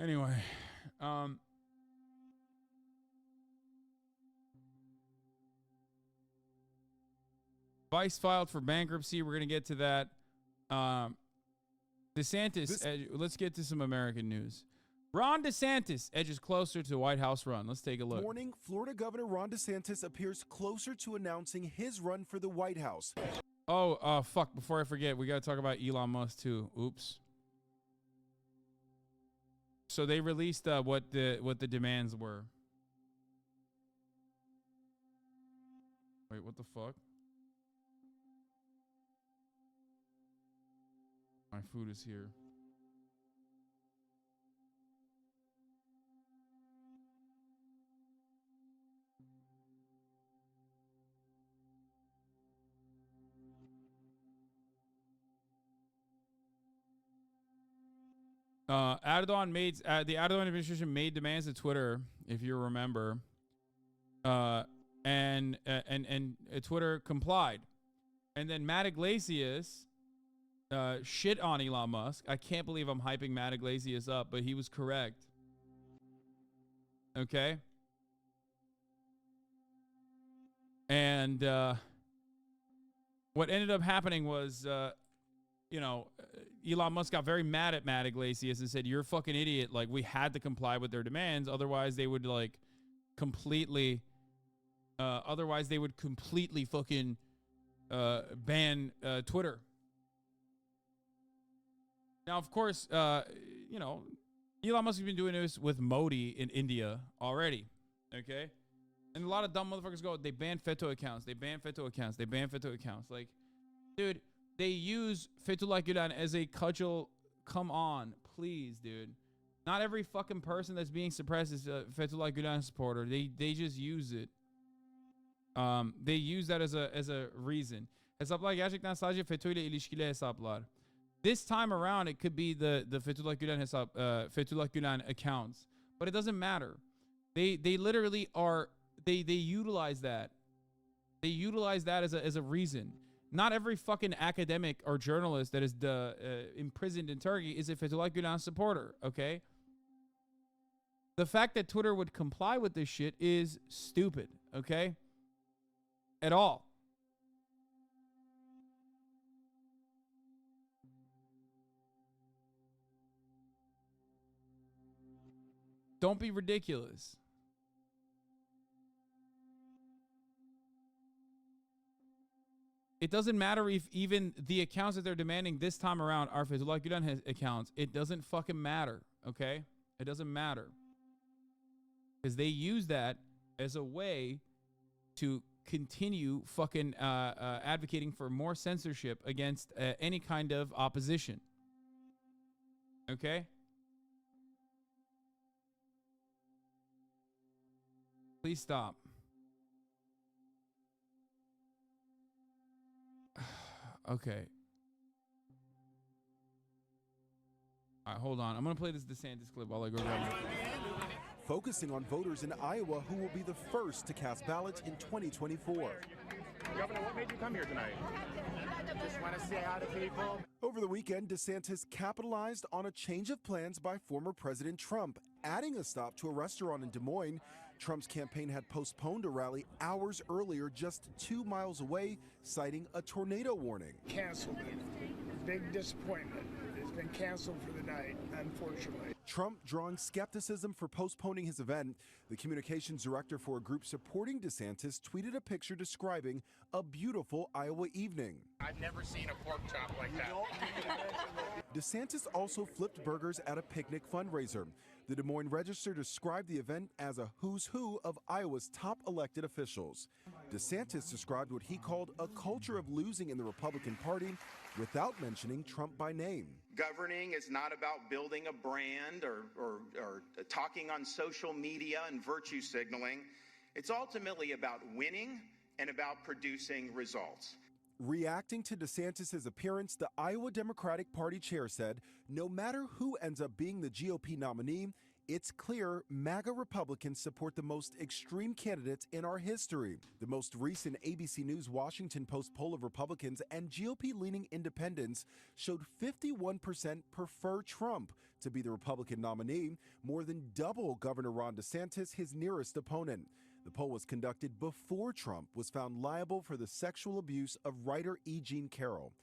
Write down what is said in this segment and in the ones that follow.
Anyway, Vice filed for bankruptcy. We're going to get to that. DeSantis, let's get to some American news. Ron Desantis edges closer to White House run. Let's take a look. Morning, Florida Governor Ron DeSantis appears closer to announcing his run for the White House. Oh, fuck. Before I forget, we got to talk about Elon Musk, too. Oops. So they released what the demands were. Wait, what the fuck? My food is here. The Erdogan administration made demands to Twitter, if you remember, and Twitter complied, and then Matt Iglesias shit on Elon Musk. I can't believe I'm hyping Matt Iglesias up, but he was correct. Okay, and what ended up happening was. Elon Musk got very mad at Matt Iglesias and said, "You're a fucking idiot. Like, we had to comply with their demands. Otherwise, they would completely fucking ban Twitter." Now, of course, Elon Musk has been doing this with Modi in India already. Okay, and a lot of dumb motherfuckers go, "They ban Fetto accounts. They ban Fetto accounts. They ban Fetto accounts." Like, dude. They use Fethullah Gulen as a cudgel. Come on, please, dude. Not every fucking person that's being suppressed is a Fethullah Gulen supporter. They just use it. They use that as a reason. Hesaplar gerçekten sadece FETÖ ile ilişkili hesaplar. This time around, it could be the Fethullah Gulen accounts, but it doesn't matter. They literally are. They utilize that. They utilize that as a reason. Not every fucking academic or journalist that is imprisoned in Turkey is a Fethullah Gulen supporter, okay? The fact that Twitter would comply with this shit is stupid, okay? At all. Don't be ridiculous. It doesn't matter if even the accounts that they're demanding this time around are Fethullah Gulen accounts. It doesn't fucking matter, okay? It doesn't matter. Because they use that as a way to continue fucking advocating for more censorship against any kind of opposition. Okay? Please stop. Okay. All right, hold on. I'm going to play this DeSantis clip while I go grab it. Focusing on voters in Iowa who will be the first to cast ballots in 2024. Governor, what made you come here tonight? Just want to say hi to people. Over the weekend, DeSantis capitalized on a change of plans by former President Trump, adding a stop to a restaurant in Des Moines. Trump's campaign had postponed a rally hours earlier, just 2 miles away, citing a tornado warning. Canceled it. Big disappointment. It's been canceled for the night, unfortunately. Trump drawing skepticism for postponing his event. The communications director for a group supporting DeSantis tweeted a picture describing a beautiful Iowa evening. I've never seen a pork chop like that. DeSantis also flipped burgers at a picnic fundraiser. The Des Moines Register described the event as a who's who of Iowa's top elected officials. DeSantis described what he called a culture of losing in the Republican Party without mentioning Trump by name. Governing is not about building a brand or talking on social media and virtue signaling. It's ultimately about winning and about producing results. Reacting to DeSantis' appearance, the Iowa Democratic Party chair said, no matter who ends up being the GOP nominee, It's clear MAGA Republicans support the most extreme candidates in our history. The most recent ABC News Washington Post poll of Republicans and GOP-leaning independents showed 51% prefer Trump to be the Republican nominee, more than double Governor Ron Desantis, his nearest opponent. The poll was conducted before Trump was found liable for the sexual abuse of writer E. Jean Carroll.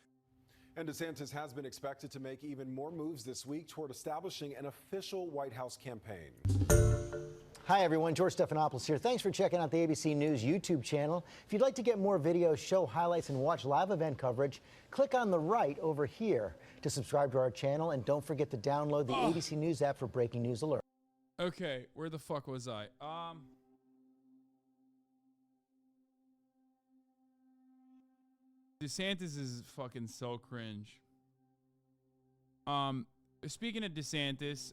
And DeSantis has been expected to make even more moves this week toward establishing an official White House campaign. Hi, everyone. George Stephanopoulos here. Thanks for checking out the ABC News YouTube channel. If you'd like to get more videos, show highlights, and watch live event coverage, click on the right over here to subscribe to our channel. And don't forget to download the ABC News app for breaking news alerts. Okay, where the fuck was I? DeSantis is fucking so cringe. Speaking of DeSantis,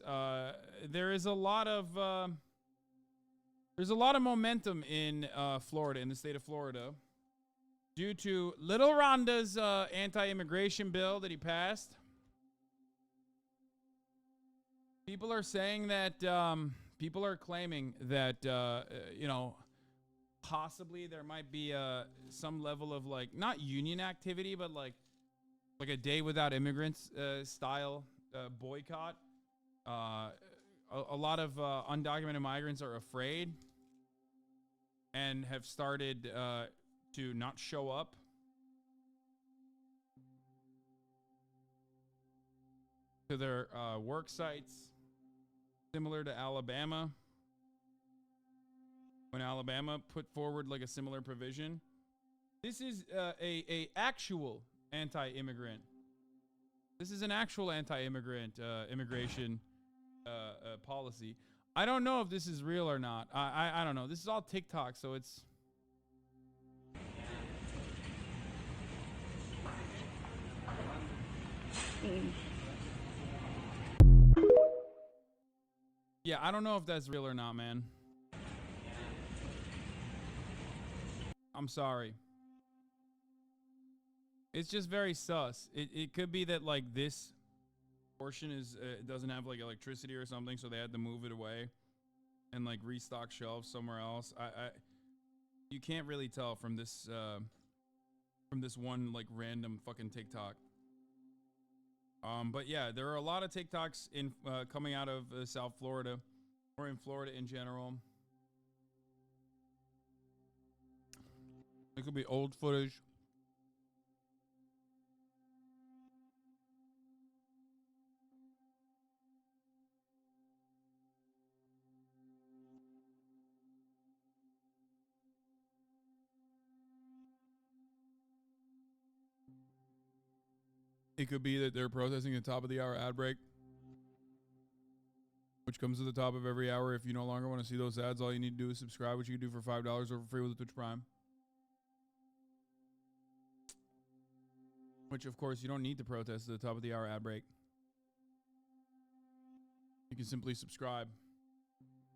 there is a lot of momentum in Florida, in the state of Florida, due to Little Rhonda's anti-immigration bill that he passed. People are saying that people are claiming that possibly there might be some level of like not union activity, but like a day without immigrants style boycott. A lot of undocumented migrants are afraid and have started to not show up. To their work sites, similar to Alabama. When Alabama put forward like a similar provision. This is a actual anti-immigrant. This is an actual anti-immigrant immigration policy. I don't know if this is real or not. I don't know. This is all TikTok, so it's... Yeah, I don't know if that's real or not, man. I'm sorry. It's just very sus. It could be that like this portion is doesn't have like electricity or something, so they had to move it away and like restock shelves somewhere else. You can't really tell from this one like random fucking TikTok. But yeah, there are a lot of TikToks in coming out of South Florida or in Florida in general. It could be old footage. It could be that they're protesting the top of the hour ad break, which comes to the top of every hour. If you no longer want to see those ads, all you need to do is subscribe, which you can do for $5 or for free with the Twitch Prime. Which, of course, you don't need to protest at the top of the hour ad break. You can simply subscribe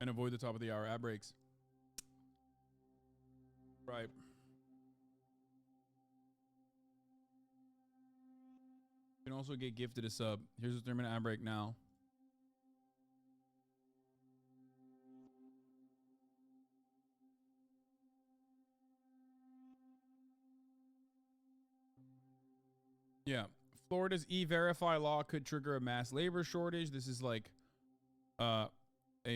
and avoid the top of the hour ad breaks. Right. You can also get gifted a sub. Here's a 3-minute ad break now. Yeah. Florida's E-Verify law could trigger a mass labor shortage. This is like a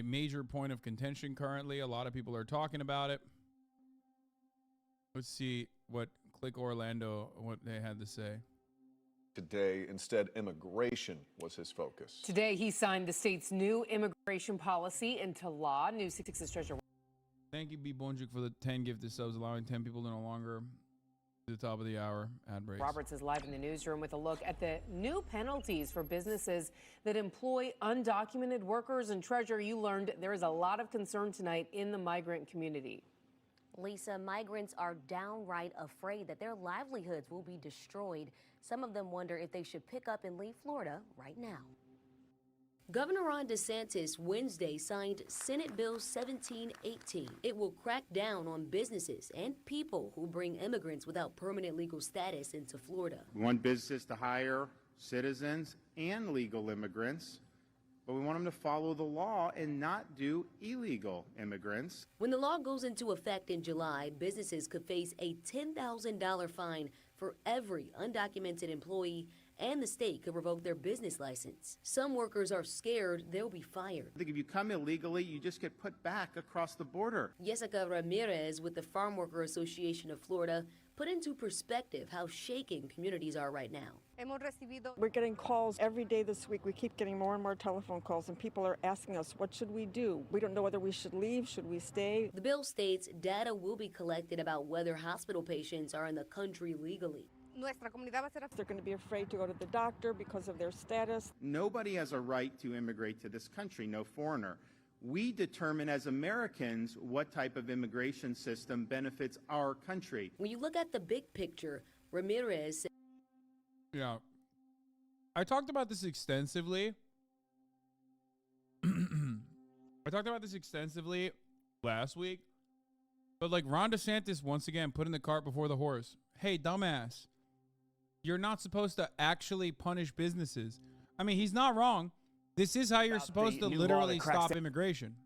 major point of contention currently. A lot of people are talking about it. Let's see what Click Orlando, what they had to say. Today, instead, immigration was his focus. Today, he signed the state's new immigration policy into law. News 66's Treasure. Thank you, B. Bonjuk, for the 10 gifted subs, allowing 10 people to no longer do the top of the hour ad breaks. Roberts is live in the newsroom with a look at the new penalties for businesses that employ undocumented workers. And Treasure, you learned there is a lot of concern tonight in the migrant community. Lisa, migrants are downright afraid that their livelihoods will be destroyed. Some of them wonder if they should pick up and leave Florida right now. Governor Ron Desantis Wednesday signed Senate Bill 1718. It will crack down on businesses and people who bring immigrants without permanent legal status into Florida. We want businesses to hire citizens and legal immigrants but we want them to follow the law and not do illegal immigrants. When the law goes into effect in July, businesses could face a $10,000 fine for every undocumented employee, and the state could revoke their business license. Some workers are scared they'll be fired. I think if you come illegally, you just get put back across the border. Jessica Ramirez with the Farm Worker Association of Florida put into perspective how shaken communities are right now. We're getting calls every day this week. We keep getting more and more telephone calls, and people are asking us, what should we do? We don't know whether we should leave, should we stay? The bill states data will be collected about whether hospital patients are in the country legally. They're going to be afraid to go to the doctor because of their status. Nobody has a right to immigrate to this country, no foreigner. We determine as Americans what type of immigration system benefits our country. When you look at the big picture, Ramirez. Yeah. I talked about this extensively. Last week. But like Ron Desantis once again putting the cart before the horse. Hey, dumbass. You're not supposed to actually punish businesses. I mean, he's not wrong. This is how you're supposed to literally stop immigration.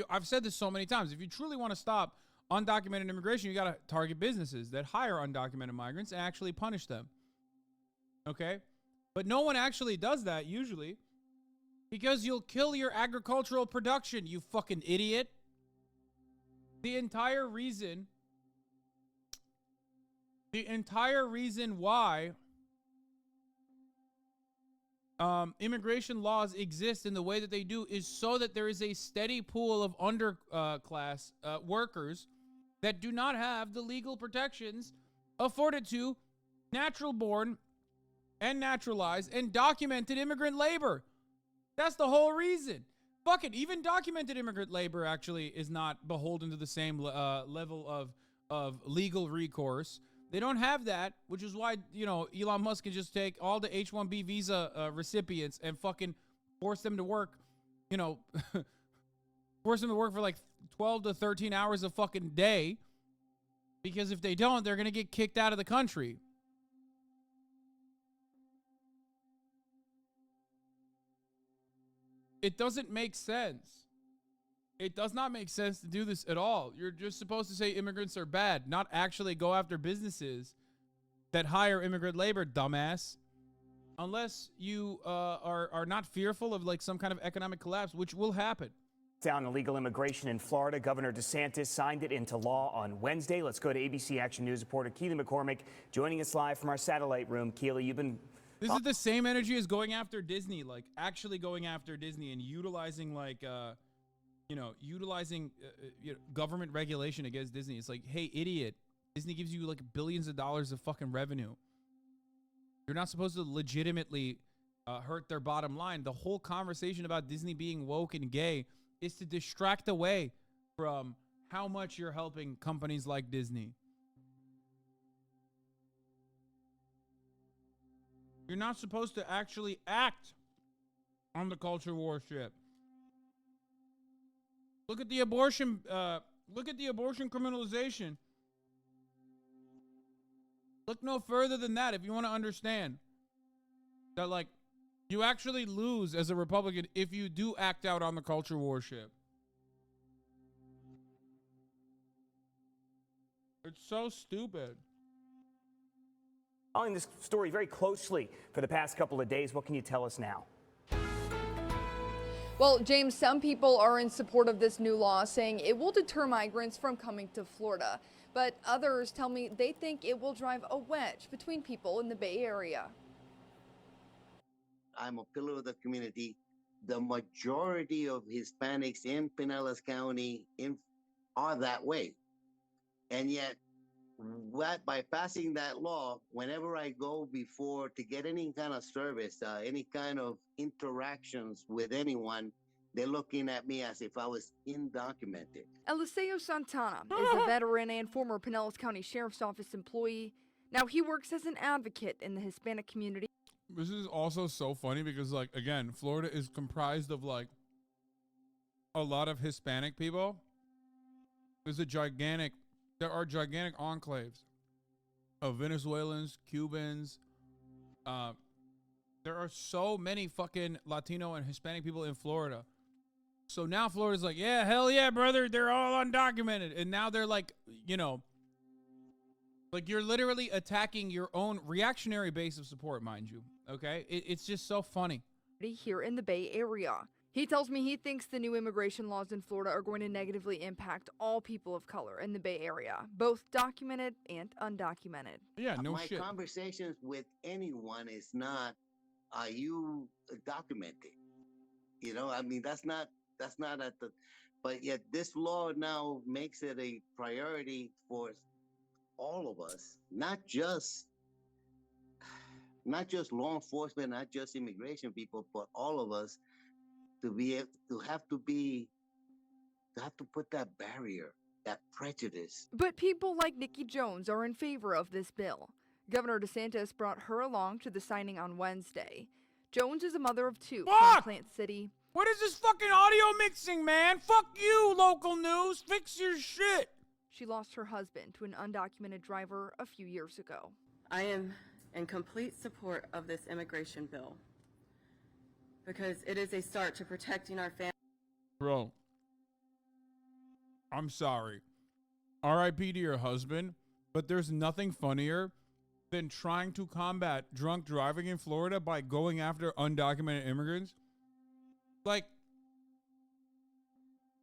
I've said this so many times. If you truly want to stop undocumented immigration, you got to target businesses that hire undocumented migrants and actually punish them. Okay? But no one actually does that usually because you'll kill your agricultural production, you fucking idiot. The entire reason why immigration laws exist in the way that they do is so that there is a steady pool of underclass workers that do not have the legal protections afforded to natural-born and naturalized and documented immigrant labor. That's the whole reason. Fuck it. Even documented immigrant labor actually is not beholden to the same level of legal recourse. They don't have that, which is why, Elon Musk can just take all the H-1B visa recipients and fucking force them to work, force them to work for like 12 to 13 hours a fucking day. Because if they don't, they're going to get kicked out of the country. It doesn't make sense. It does not make sense to do this at all. You're just supposed to say immigrants are bad, not actually go after businesses that hire immigrant labor, dumbass. Unless you are not fearful of like some kind of economic collapse, which will happen. Down illegal immigration in Florida. Governor DeSantis signed it into law on Wednesday. Let's go to ABC Action News reporter Keely McCormick joining us live from our satellite room. Keely, you've been... This is the same energy as going after Disney, like actually going after Disney and utilizing like, government regulation against Disney. It's like, hey, idiot, Disney gives you like billions of dollars of fucking revenue. You're not supposed to legitimately hurt their bottom line. The whole conversation about Disney being woke and gay is to distract away from how much you're helping companies like Disney. You're not supposed to actually act on the culture war shit. Look at the abortion. Look at the abortion criminalization. Look no further than that if you want to understand that, like, you actually lose as a Republican if you do act out on the culture war shit. It's so stupid. Following this story very closely for the past couple of days, what can you tell us now? Well, James, some people are in support of this new law, saying it will deter migrants from coming to Florida. But others tell me they think it will drive a wedge between people in the Bay Area. I'm a pillar of the community. The majority of Hispanics in Pinellas County are that way. And yet, by passing that law, whenever I go before to get any kind of service, any kind of interactions with anyone, they're looking at me as if I was undocumented. Eliseo Santana is a veteran and former Pinellas County Sheriff's Office employee. Now he works as an advocate in the Hispanic community. This is also so funny because, like, again, Florida is comprised of, like, a lot of Hispanic people. There are gigantic enclaves of Venezuelans, Cubans, There are so many fucking Latino and Hispanic people in Florida. So now Florida's like, yeah, hell yeah, brother. They're all undocumented. And now they're like, you know, like you're literally attacking your own reactionary base of support, mind you. Okay? It's just so funny. Here in the Bay Area. He tells me he thinks the new immigration laws in Florida are going to negatively impact all people of color in the Bay Area, both documented and undocumented. Yeah, no My shit. conversations with anyone is not, are you documented? You know, I mean, that's not at the, but yet this law now makes it a priority for all of us, not just law enforcement, not just immigration people, but all of us to be able to have to put that barrier, that prejudice. But people like Nikki Jones are in favor of this bill. Governor DeSantis brought her along to the signing on Wednesday. Jones is a mother of two from Plant City. What is this fucking audio mixing, man? Fuck you, local news. Fix your shit. She lost her husband to an undocumented driver a few years ago. I am in complete support of this immigration bill because it is a start to protecting our family. Bro, I'm sorry. R.I.P. to your husband, but there's nothing funnier than trying to combat drunk driving in Florida by going after undocumented immigrants. Like,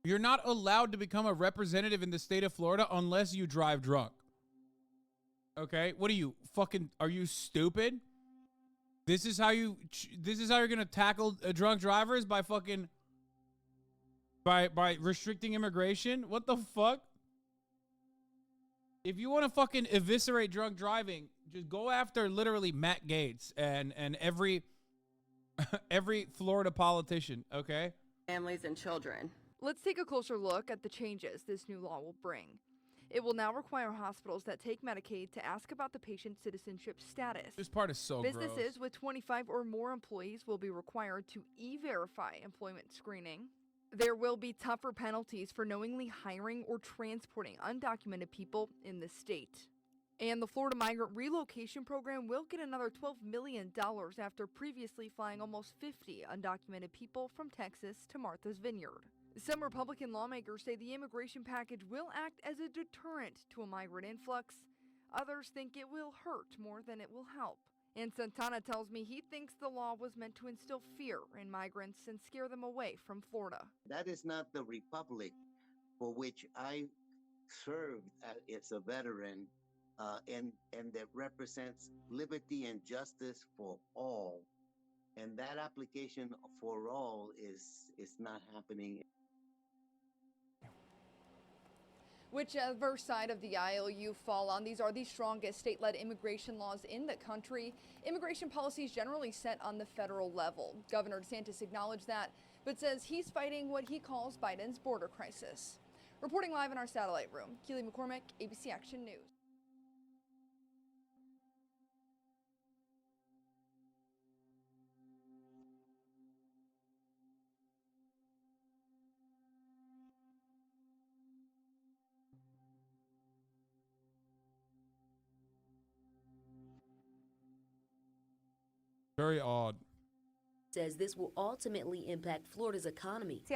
you're not allowed to become a representative in the state of Florida unless you drive drunk. Okay? What are you, fucking, are you stupid? This is how you're gonna tackle drunk drivers by fucking, by restricting immigration? What the fuck? If you want to fucking eviscerate drunk driving, just go after literally Matt Gaetz and every Florida politician, okay? Families and children. Let's take a closer look at the changes this new law will bring. It will now require hospitals that take Medicaid to ask about the patient's citizenship status. This part is so gross. Businesses with 25 or more employees will be required to e-verify employment screening. There will be tougher penalties for knowingly hiring or transporting undocumented people in the state. And the Florida Migrant Relocation Program will get another $12 million after previously flying almost 50 undocumented people from Texas to Martha's Vineyard. Some Republican lawmakers say the immigration package will act as a deterrent to a migrant influx. Others think it will hurt more than it will help. And Santana tells me he thinks the law was meant to instill fear in migrants and scare them away from Florida. That is not the republic for which I served as a veteran, and that represents liberty and justice for all. And that application for all is not happening. Whichever side of the aisle you fall on, these are the strongest state-led immigration laws in the country. Immigration policies generally set on the federal level. Governor DeSantis acknowledged that, but says he's fighting what he calls Biden's border crisis. Reporting live in our satellite room, Keely McCormick, ABC Action News. Very odd. Says this will ultimately impact Florida's economy. So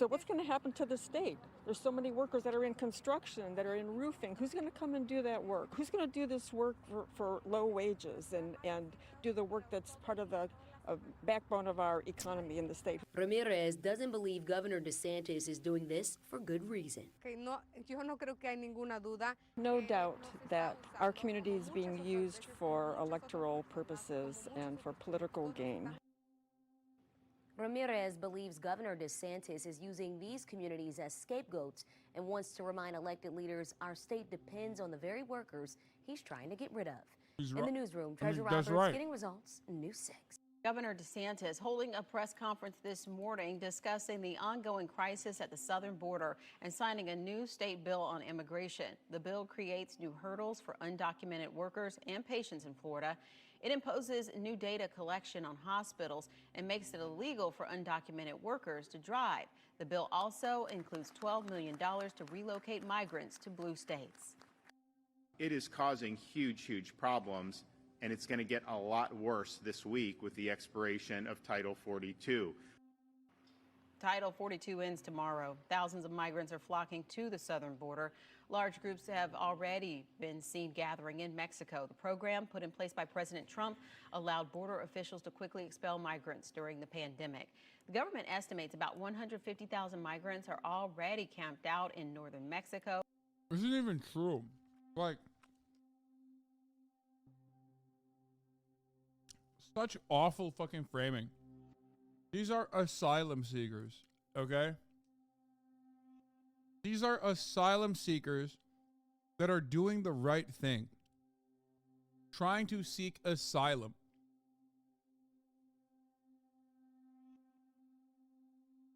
what's going to happen to the state? There's so many workers that are in construction, that are in roofing. Who's going to come and do that work? Who's going to do this work for low wages and do the work that's part of the backbone of our economy in the state? Ramirez doesn't believe Governor DeSantis is doing this for good reason. No doubt that our community is being used for electoral purposes and for political gain. Ramirez believes Governor DeSantis is using these communities as scapegoats and wants to remind elected leaders our state depends on the very workers he's trying to get rid of. In the newsroom, Treasure Roberts getting results, News 6. Governor DeSantis holding a press conference this morning discussing the ongoing crisis at the southern border and signing a new state bill on immigration. The bill creates new hurdles for undocumented workers and patients in Florida. It imposes new data collection on hospitals and makes it illegal for undocumented workers to drive. The bill also includes $12 million to relocate migrants to blue states. It is causing huge problems and it's going to get a lot worse this week with the expiration of Title 42. Title 42 ends tomorrow. Thousands of migrants are flocking to the southern border. Large groups have already been seen gathering in Mexico. The program, put in place by President Trump, allowed border officials to quickly expel migrants during the pandemic. The government estimates about 150,000 migrants are already camped out in northern Mexico. This isn't even true. Like, such awful fucking framing. These are asylum seekers, okay? These are asylum seekers that are doing the right thing, trying to seek asylum.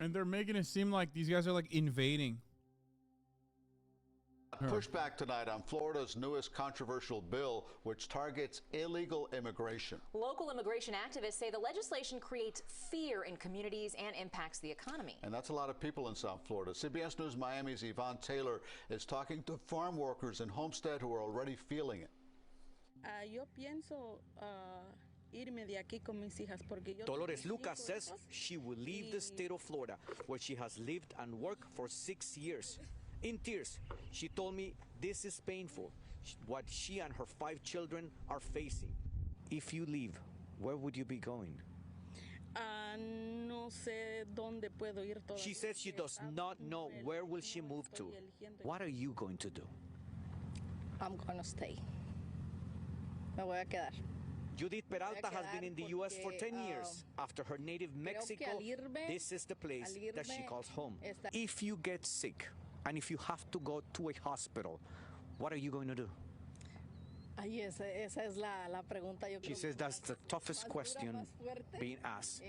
And they're making it seem like these guys are like invading. Pushback tonight on Florida's newest controversial bill, which targets illegal immigration. Local immigration activists say the legislation creates fear in communities and impacts the economy. And that's a lot of people in South Florida. CBS News Miami's Yvonne Taylor is talking to farm workers in Homestead who are already feeling it. Yo pienso irme de aquí con mis hijas porque yo. Dolores Lucas says she will leave the state of Florida, where she has lived and worked for 6 years. In tears, she told me this is painful, what she and her 5 children are facing. If you leave, where would you be going? No sé dónde puedo ir todavía. She says she does not know where will she move to. What are you going to do? I'm gonna stay. Me voy a quedar. Judith Peralta has been in the U.S. for 10 years. After her native Mexico, this is the place that she calls home. If you get sick, and if you have to go to a hospital, what are you going to do? Esa es la pregunta. Yo She creo says que that's the toughest question being asked.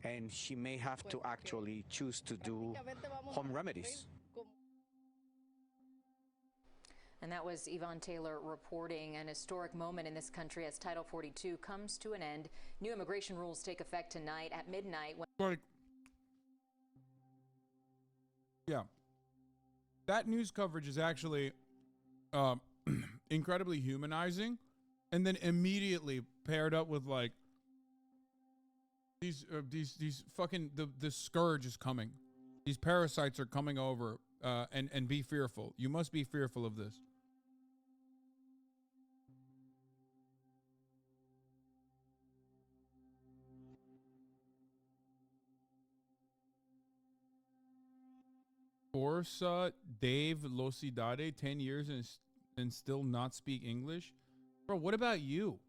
And she may have to actually choose to do home remedies. And that was Yvonne Taylor reporting an historic moment in this country as Title 42 comes to an end. New immigration rules take effect tonight at midnight. Like, yeah. That news coverage is actually incredibly humanizing, and then immediately paired up with like these fucking the scourge is coming. These parasites are coming over, and be fearful. You must be fearful of this. Forza Dave Losidade, 10 years and still not speak English? Bro, what about you?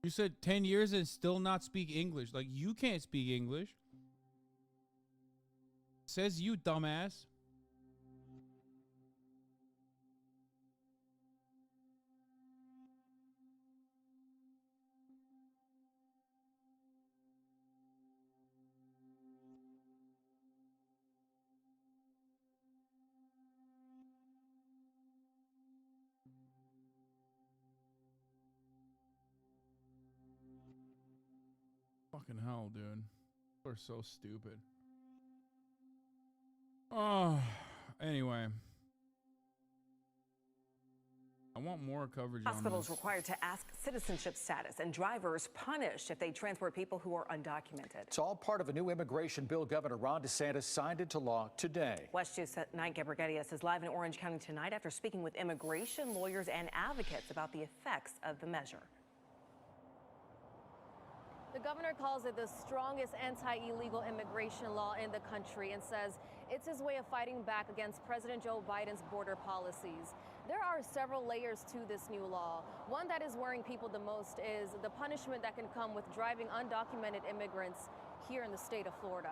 You said 10 years and still not speak English. Like, you can't speak English. Says you, dumbass. Fucking hell, dude. People are so stupid. Oh, anyway. I want more coverage on Hospitals this. required to ask citizenship status and drivers punished if they transport people who are undocumented. It's all part of a new immigration bill Governor Ron Desantis signed into law today. West News at Night, Gabrielius is live in Orange County tonight after speaking with immigration lawyers and advocates about the effects of the measure. The governor calls it the strongest anti-illegal immigration law in the country and says it's his way of fighting back against President Joe Biden's border policies. There are several layers to this new law. One that is worrying people the most is the punishment that can come with driving undocumented immigrants here in the state of Florida.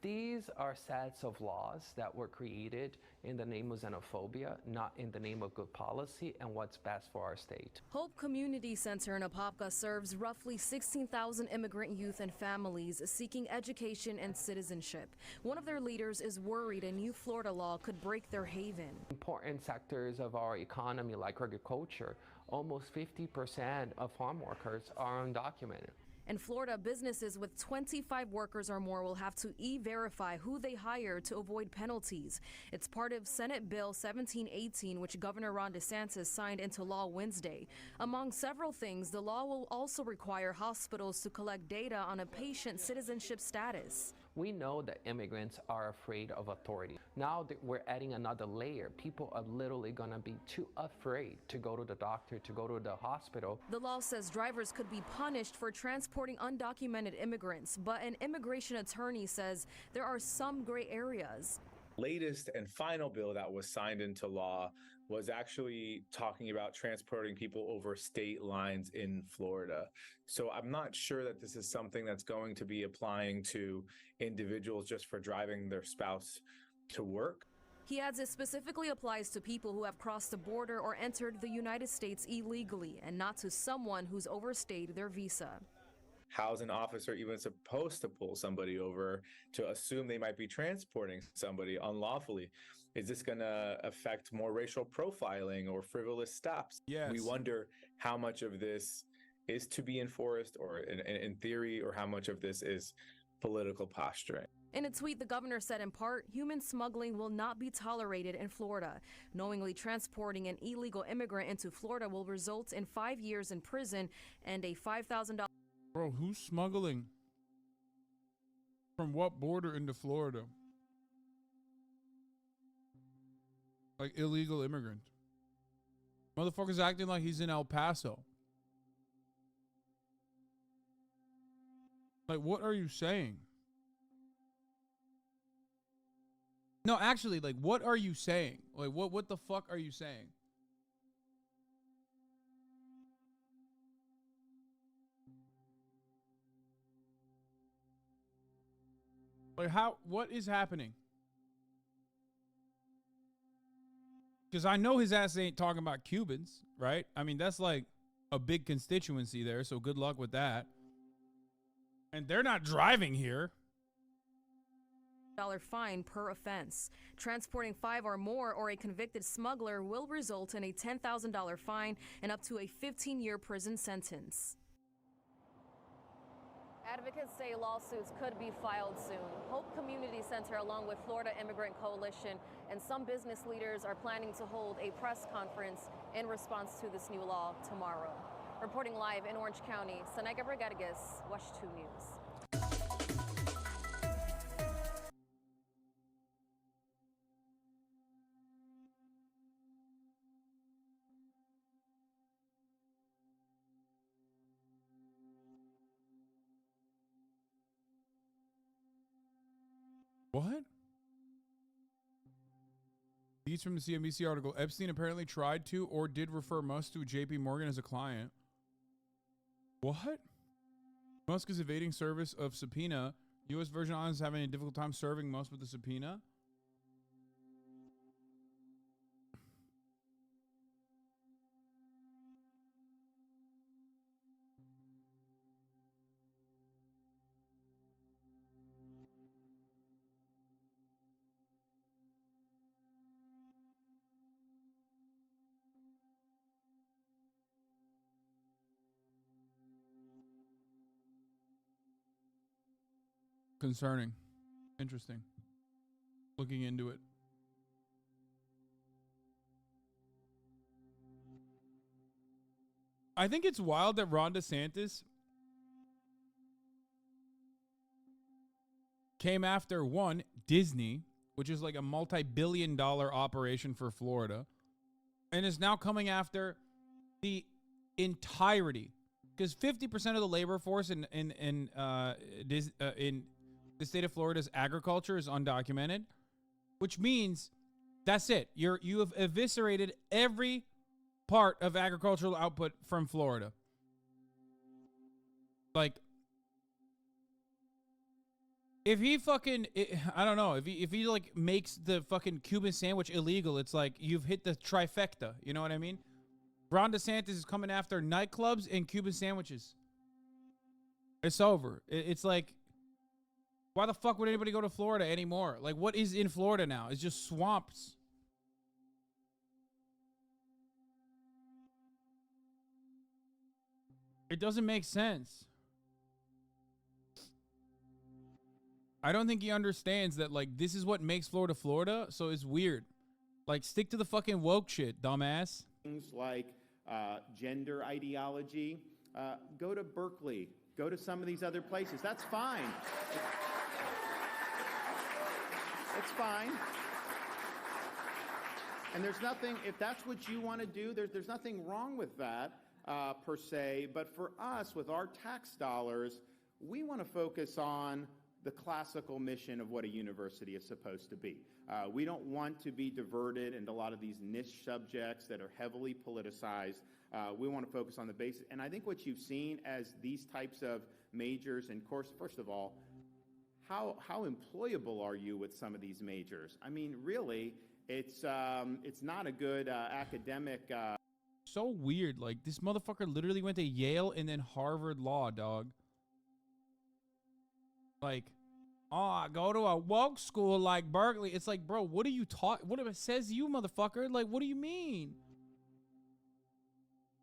These are sets of laws that were created in the name of xenophobia, not in the name of good policy and what's best for our state. Hope Community Center in Apopka serves roughly 16,000 immigrant youth and families seeking education and citizenship. One of their leaders is worried a new Florida law could break their haven. Important sectors of our economy, like agriculture, almost 50% of farm workers are undocumented. In Florida, businesses with 25 workers or more will have to e-verify who they hire to avoid penalties. It's part of Senate Bill 1718, which Governor Ron Desantis signed into law Wednesday. Among several things, the law will also require hospitals to collect data on a patient's citizenship status. We know that immigrants are afraid of authority. Now that we're adding another layer, people are literally gonna be too afraid to go to the doctor, to go to the hospital. The law says drivers could be punished for transporting undocumented immigrants, but an immigration attorney says there are some gray areas. Latest and final bill that was signed into law was actually talking about transporting people over state lines in Florida. So I'm not sure that this is something that's going to be applying to individuals just for driving their spouse to work. He adds it specifically applies to people who have crossed the border or entered the United States illegally, and not to someone who's overstayed their visa. How's an officer even supposed to pull somebody over to assume they might be transporting somebody unlawfully? Is this going to affect more racial profiling or frivolous stops? Yes. We wonder how much of this is to be enforced or in theory, or how much of this is political posturing. In a tweet, the governor said in part, human smuggling will not be tolerated in Florida. Knowingly transporting an illegal immigrant into Florida will result in 5 years in prison and a $5,000. Bro, who's smuggling? From what border into Florida? Like illegal immigrant. Motherfucker's acting like he's in El Paso. Like, what are you saying? No, actually, like, what are you saying? Like, what the fuck are you saying? Like, what is happening? Because I know his ass ain't talking about Cubans, right? I mean, that's like a big constituency there, so good luck with that. And they're not driving here. Fine per offense. Transporting 5 or more or a convicted smuggler will result in a $10,000 fine and up to a 15-year prison sentence. Advocates say lawsuits could be filed soon. Hope Community Center, along with Florida Immigrant Coalition and some business leaders, are planning to hold a press conference in response to this new law tomorrow. Reporting live in Orange County, Sanega Rodriguez, Watch 2 News. What? These from the CNBC article. Epstein apparently tried to or did refer Musk to JP Morgan as a client. What? Musk is evading service of subpoena. U.S. Virgin Islands is having a difficult time serving Musk with the subpoena. Concerning. Interesting. Looking into it. I think it's wild that Ron DeSantis came after one, Disney, which is like a multi-billion-dollar operation for Florida, and is now coming after the entirety, because 50% of the labor force in the state of Florida's agriculture is undocumented, which means that's it. You have eviscerated every part of agricultural output from Florida. Like, if he fucking, I don't know, if he like makes the fucking Cuban sandwich illegal, it's like you've hit the trifecta. You know what I mean? Ron DeSantis is coming after nightclubs and Cuban sandwiches. It's over. It's like, why the fuck would anybody go to Florida anymore? Like, what is in Florida now? It's just swamps. It doesn't make sense. I don't think he understands that, like, this is what makes Florida Florida, so it's weird. Like, stick to the fucking woke shit, dumbass. Things like gender ideology, go to Berkeley, go to some of these other places. That's fine. It's fine. And there's nothing, if that's what you want to do, there's nothing wrong with that per se. But for us, with our tax dollars, we want to focus on the classical mission of what a university is supposed to be. We don't want to be diverted into a lot of these niche subjects that are heavily politicized. We want to focus on the basics. And I think what you've seen as these types of majors and courses, first of all, how employable are you with some of these majors? I mean, really, it's not a good academic. So weird. Like, this motherfucker literally went to Yale and then Harvard Law, dog. Like, oh, go to a woke school like Berkeley. It's like, bro, what are you talking? What it says you, motherfucker? Like, what do you mean?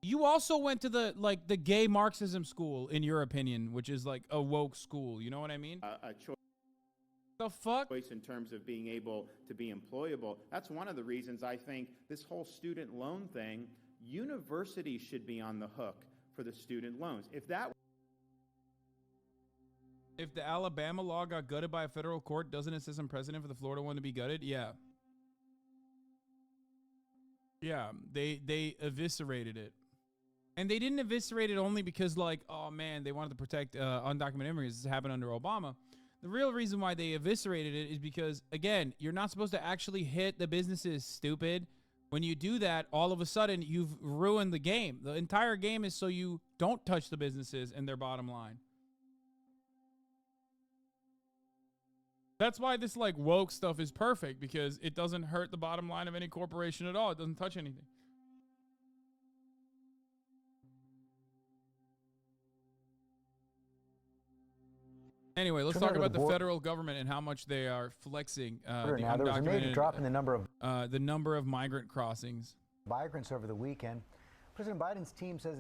You also went to the gay Marxism school, in your opinion, which is like a woke school. You know what I mean? A choice. The fuck? In terms of being able to be employable. That's one of the reasons I think this whole student loan thing, universities should be on the hook for the student loans. If the Alabama law got gutted by a federal court, doesn't assistant president for the Florida one to be gutted? Yeah. Yeah, they eviscerated it. And they didn't eviscerate it only because, like, oh man, they wanted to protect undocumented immigrants. This happened under Obama. The real reason why they eviscerated it is because, again, you're not supposed to actually hit the businesses, stupid. When you do that, all of a sudden, you've ruined the game. The entire game is so you don't touch the businesses and their bottom line. That's why this, like, woke stuff is perfect, because it doesn't hurt the bottom line of any corporation at all. It doesn't touch anything. Anyway, let's talk about the federal government and how much they are flexing the now, there was a major drop in the number of migrant crossings. Migrants over the weekend. President Biden's team says